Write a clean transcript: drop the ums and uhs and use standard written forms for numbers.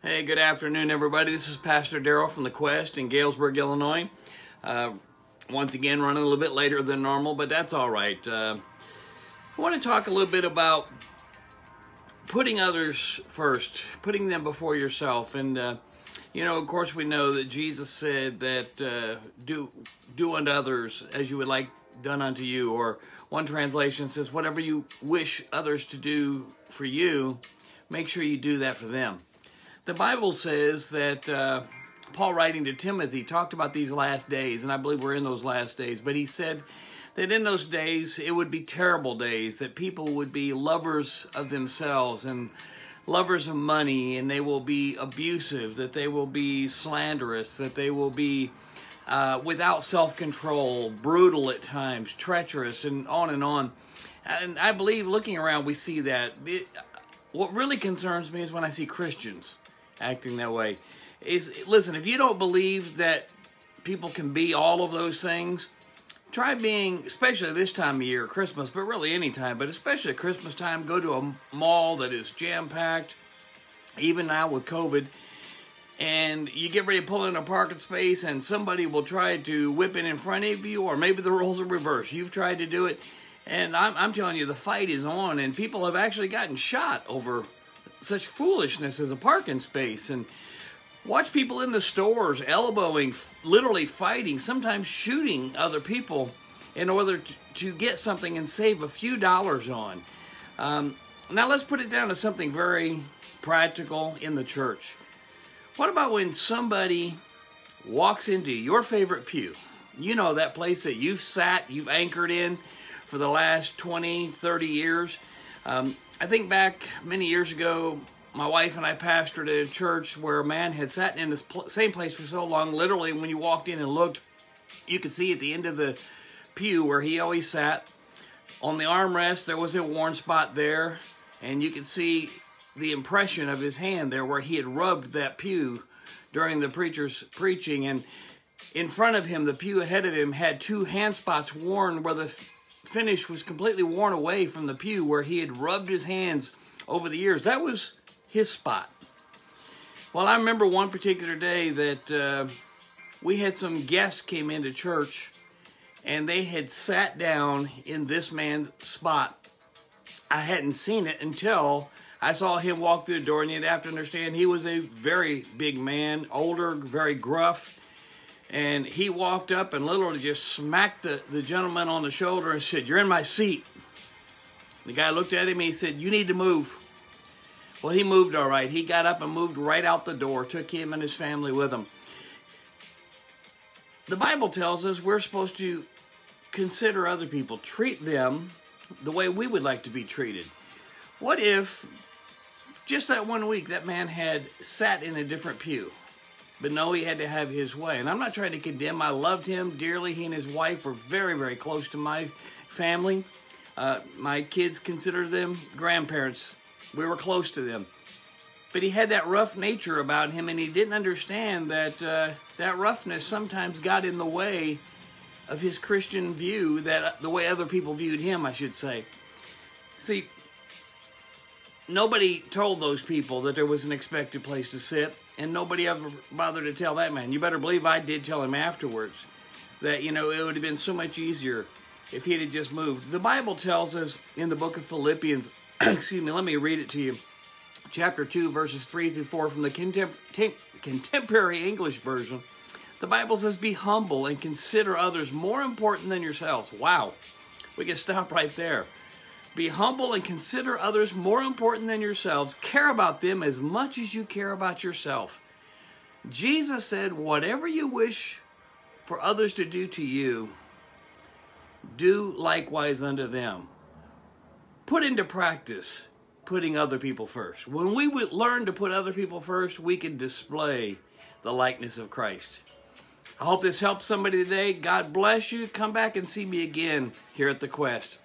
Hey, good afternoon, everybody. This is Pastor Darrell from The Quest in Galesburg, Illinois. Once again, running a little bit later than normal, but that's all right. I want to talk a little bit about putting others first, putting them before yourself. And, of course, we know that Jesus said that do unto others as you would like done unto you. Or one translation says, whatever you wish others to do for you, make sure you do that for them. The Bible says that Paul, writing to Timothy, talked about these last days, and I believe we're in those last days, but he said that in those days it would be terrible days, that people would be lovers of themselves and lovers of money, and they will be abusive, that they will be slanderous, that they will be without self-control, brutal at times, treacherous, and on and on. And I believe, looking around, we see that. What really concerns me is when I see Christians acting that way. Listen, if you don't believe that people can be all of those things, try being, especially this time of year, Christmas, but really any time, but especially at Christmas time, go to a mall that is jam-packed, even now with COVID, and you get ready to pull in a parking space and somebody will try to whip in front of you, or maybe the roles are reversed. You've tried to do it, and I'm telling you, the fight is on, and people have actually gotten shot over such foolishness as a parking space. And watch people in the stores elbowing, literally fighting, sometimes shooting other people in order to get something and save a few dollars on. Now let's put it down to something very practical in the church. What about when somebody walks into your favorite pew? You know, that place that you've anchored in for the last 20, 30 years. I think back many years ago, my wife and I pastored at a church where a man had sat in this same place for so long, literally when you walked in and looked, you could see at the end of the pew where he always sat, on the armrest there was a worn spot there, and you could see the impression of his hand there where he had rubbed that pew during the preacher's preaching. And in front of him, the pew ahead of him had two hand spots worn where the finish was completely worn away from the pew where he had rubbed his hands over the years. That was his spot. Well, I remember one particular day that we had some guests came into church and they had sat down in this man's spot. I hadn't seen it until I saw him walk through the door, and you'd have to understand he was a very big man, older, very gruff. And he walked up and literally just smacked the gentleman on the shoulder and said, "You're in my seat." The guy looked at him and he said, "You need to move." Well, he moved all right. He got up and moved right out the door, took him and his family with him. The Bible tells us we're supposed to consider other people, treat them the way we would like to be treated. What if just that one week that man had sat in a different pew? But no, he had to have his way. And I'm not trying to condemn. I loved him dearly. He and his wife were very, very close to my family. My kids consider them grandparents. We were close to them. But he had that rough nature about him, and he didn't understand that that roughness sometimes got in the way of his Christian view, that the way other people viewed him, I should say. See, nobody told those people that there was an expected place to sit. And nobody ever bothered to tell that man. You better believe I did tell him afterwards that, it would have been so much easier if he had just moved. The Bible tells us in the book of Philippians, excuse me, let me read it to you. Chapter 2, verses 3 through 4 from the Contemporary English Version. The Bible says, "Be humble and consider others more important than yourselves." Wow, we can stop right there. Be humble and consider others more important than yourselves. Care about them as much as you care about yourself. Jesus said, whatever you wish for others to do to you, do likewise unto them. Put into practice putting other people first. When we would learn to put other people first, we can display the likeness of Christ. I hope this helps somebody today. God bless you. Come back and see me again here at The Quest.